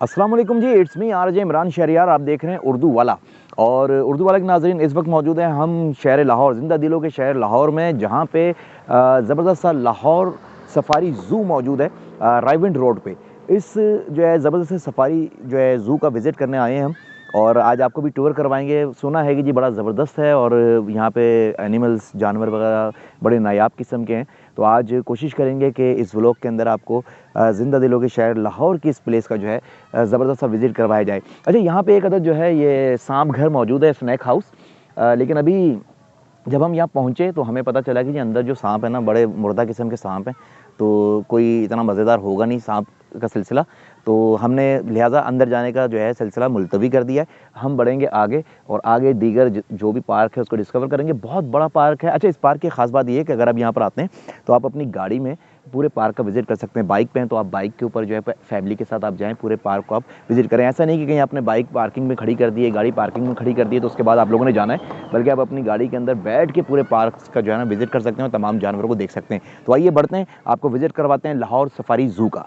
अस्सलाम वालेकुम जी, it's me RJ Imran Shahriyar. आप देख रहे हैं उर्दू वाला। और उर्दू वाला के नाज़रीन, इस वक्त मौजूद हैं हम शहर लाहौर, ज़िंदा दिलों के शहर लाहौर में, जहाँ पे ज़बरदस्त सा लाहौर सफारी ज़ू मौजूद है रायविंड रोड पे। इस जो है ज़बरदस्त सफारी जो है ज़ू का विज़िट करने आए हैं हम, और आज आपको भी टूर करवाएंगे। सुना है कि जी बड़ा ज़बरदस्त है और यहाँ पे एनिमल्स, जानवर वगैरह बड़े नायाब किस्म के हैं। तो आज कोशिश करेंगे कि इस व्लॉग के अंदर आपको ज़िंदा दिलों के शहर लाहौर की इस प्लेस का जो है ज़बरदस्त सा विज़िट करवाया जाए। अच्छा, यहाँ पे एक अदद जो है ये सांप घर मौजूद है, स्नैक हाउस। लेकिन अभी जब हम यहाँ पहुँचे तो हमें पता चला कि जी अंदर जो सांप है ना, बड़े मुर्दा किस्म के सांप हैं, तो कोई इतना मज़ेदार होगा नहीं सांप का सिलसिला। तो हमने लिहाजा अंदर जाने का जो है सिलसिला मुलतवी कर दिया है। हम बढ़ेंगे आगे और आगे दीगर जो भी पार्क है उसको डिस्कवर करेंगे। बहुत बड़ा पार्क है। अच्छा, इस पार्क की ख़ास बात ये है कि अगर आप यहाँ पर आते हैं तो आप अपनी गाड़ी में पूरे पार्क का विज़िट कर सकते हैं। बाइक पे हैं तो आप बाइक के ऊपर जो है फैमिली के साथ आप जाएँ, पूरे पार्क को आप विज़िट करें। ऐसा नहीं कि कहीं आपने बाइक पार्किंग में खड़ी कर दी है, गाड़ी पार्किंग में खड़ी कर दी है तो उसके बाद आप लोगों ने जाना है, बल्कि आप अपनी गाड़ी के अंदर बैठ के पूरे पार्क का जो है ना विज़िट कर सकते हैं और तमाम जानवरों को देख सकते हैं। तो आइए बढ़ते हैं, आपको विज़िट करवाते हैं लाहौर सफारी ज़ू का।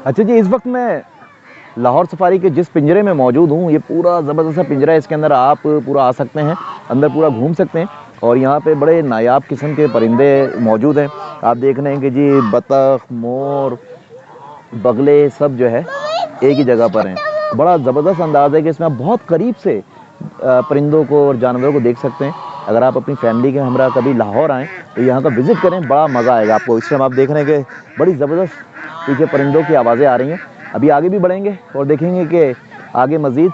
अच्छा जी, इस वक्त मैं लाहौर सफारी के जिस पिंजरे में मौजूद हूँ, ये पूरा ज़बरदस्त सा पिंजरा है। इसके अंदर आप पूरा आ सकते हैं, अंदर पूरा घूम सकते हैं और यहाँ पे बड़े नायाब किस्म के परिंदे मौजूद हैं। आप देख रहे हैं कि जी बतख, मोर, बगले सब जो है एक ही जगह पर हैं। बड़ा ज़बरदस्त अंदाज़ है कि इसमें आप बहुत करीब से परिंदों को और जानवरों को देख सकते हैं। अगर आप अपनी फैमिली के हमरा कभी लाहौर आएँ तो यहाँ का विज़िट करें, बड़ा मज़ा आएगा आपको। इस टाइम आप देख रहे हैं कि बड़ी ज़बरदस्त पीछे परिंदों की आवाज़ें आ रही हैं। अभी आगे भी बढ़ेंगे और देखेंगे कि आगे मज़ीद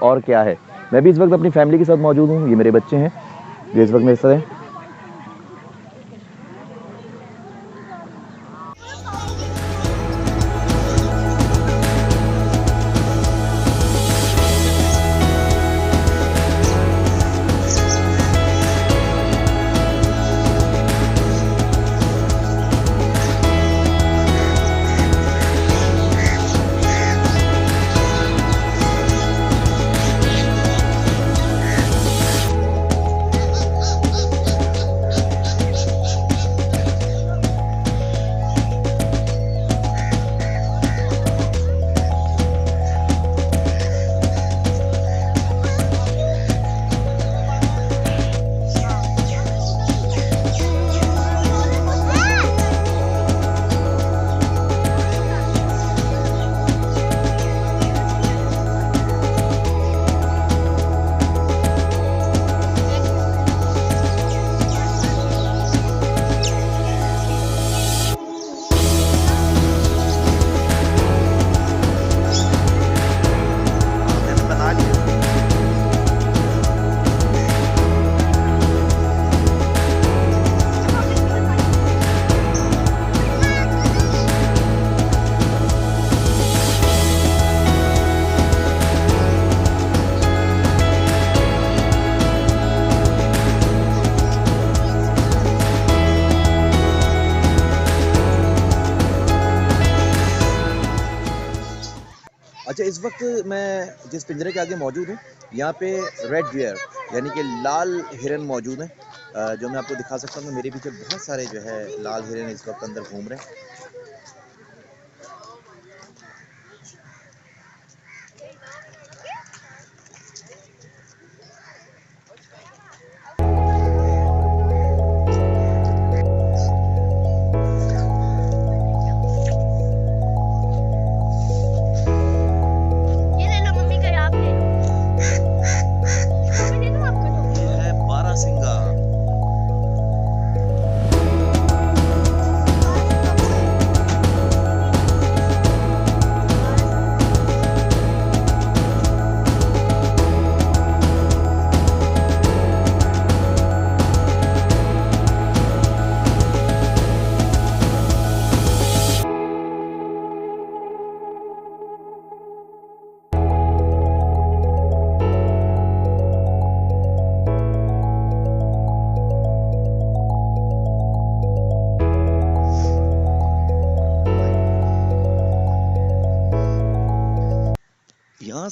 और क्या है। मैं भी इस वक्त अपनी फैमिली के साथ मौजूद हूँ। ये मेरे बच्चे हैं जो इस वक्त मेरे साथ हैं। अच्छा, इस वक्त मैं जिस पिंजरे के आगे मौजूद हूँ, यहाँ पे रेड डियर यानी कि लाल हिरन मौजूद हैं, जो मैं आपको दिखा सकता हूँ। मेरे पीछे बहुत सारे जो है लाल हिरन इस वक्त अंदर घूम रहे हैं।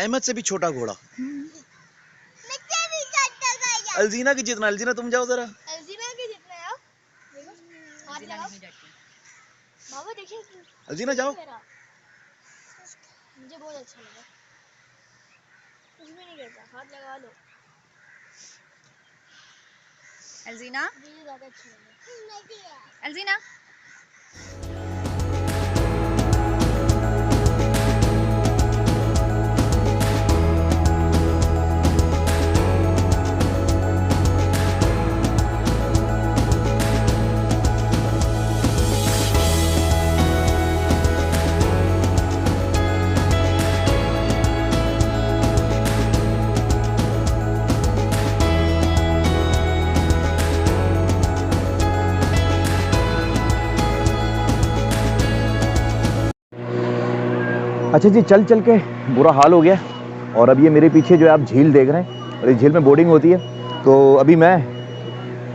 अहमद से भी छोटा घोड़ा, अलजीना की जितना। अलजीना तुम जाओ जरा। अलजीना के जितना है आप। देखो, हाथ लगाओ। बाबा देखिए, अलजीना जाओ। मुझे बहुत अच्छा लगा। कुछ भी नहीं कहता, हाथ लगा लो। अलजीना, मुझे ज्यादा अच्छा लगा। अलजीना, अच्छा जी, चल चल के बुरा हाल हो गया। और अब ये मेरे पीछे जो है आप झील देख रहे हैं, और इस झील में बोटिंग होती है। तो अभी मैं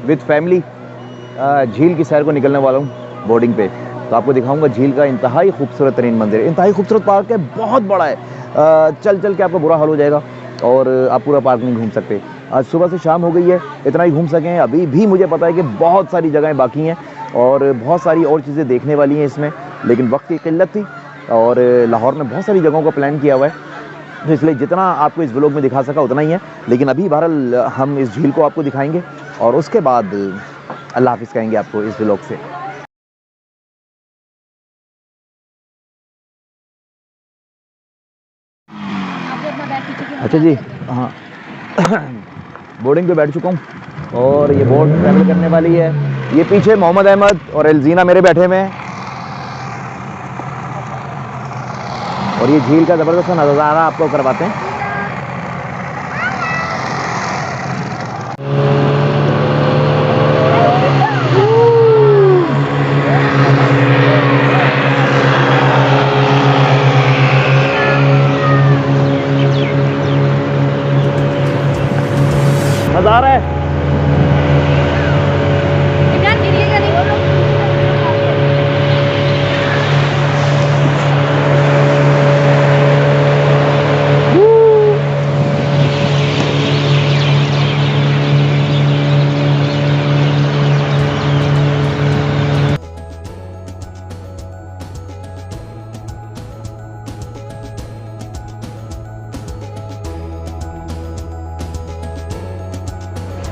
विद फैमिली झील की सैर को निकलने वाला हूँ बोटिंग पे। तो आपको दिखाऊंगा झील का इंतहाई खूबसूरत तरीन मंदिर। इंतहाई खूबसूरत पार्क है, बहुत बड़ा है। चल चल के आपका बुरा हाल हो जाएगा और आप पूरा पार्क नहीं घूम सकते। आज सुबह से शाम हो गई है, इतना ही घूम सके हैं। अभी भी मुझे पता है कि बहुत सारी जगहें बाकी हैं और बहुत सारी और चीज़ें देखने वाली हैं इसमें, लेकिन वक्त की किल्लत थी और लाहौर में बहुत सारी जगहों का प्लान किया हुआ है, तो इसलिए जितना आपको इस व्लॉग में दिखा सका उतना ही है। लेकिन अभी बहरहाल हम इस झील को आपको दिखाएंगे और उसके बाद अल्लाह हाफिज़ कहेंगे आपको इस व्लॉग से। अच्छा जी, हाँ बोर्डिंग पे बैठ चुका हूँ और ये बोट ट्रैवल करने वाली है। ये पीछे मोहम्मद अहमद और अलजीना मेरे बैठे हुए हैं और ये झील का ज़बरदस्त नज़ारा आपको करवाते हैं। मज़ा आ रहा है।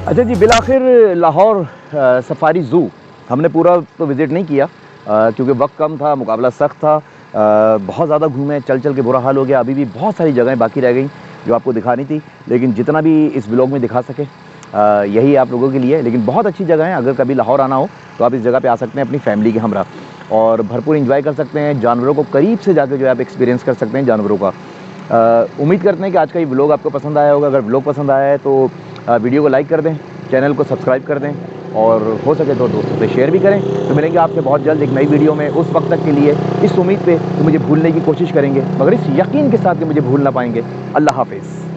अच्छा जी, बिलाखिर लाहौर सफारी ज़ू हमने पूरा तो विज़िट नहीं किया क्योंकि वक्त कम था, मुकाबला सख्त था। बहुत ज़्यादा घूमे, चल चल के बुरा हाल हो गया। अभी भी बहुत सारी जगहें बाकी रह गई जो आपको दिखानी थी, लेकिन जितना भी इस व्लॉग में दिखा सके यही आप लोगों के लिए। लेकिन बहुत अच्छी जगह है, अगर कभी लाहौर आना हो तो आप इस जगह पे आ सकते हैं अपनी फैमिली के हमरा और भरपूर इंजॉय कर सकते हैं। जानवरों को करीब से जाकर जो है आप एक्सपीरियंस कर सकते हैं जानवरों का। उम्मीद करते हैं कि आज का ये व्लॉग आपको पसंद आया होगा। अगर व्लॉग पसंद आया है तो वीडियो को लाइक कर दें, चैनल को सब्सक्राइब कर दें और हो सके तो दोस्तों से शेयर भी करें। तो मिलेंगे आपसे बहुत जल्द एक नई वीडियो में। उस वक्त तक के लिए इस उम्मीद पे कि मुझे भूलने की कोशिश करेंगे, मगर इस यकीन के साथ कि मुझे भूल ना पाएंगे। अल्लाह हाफिज़।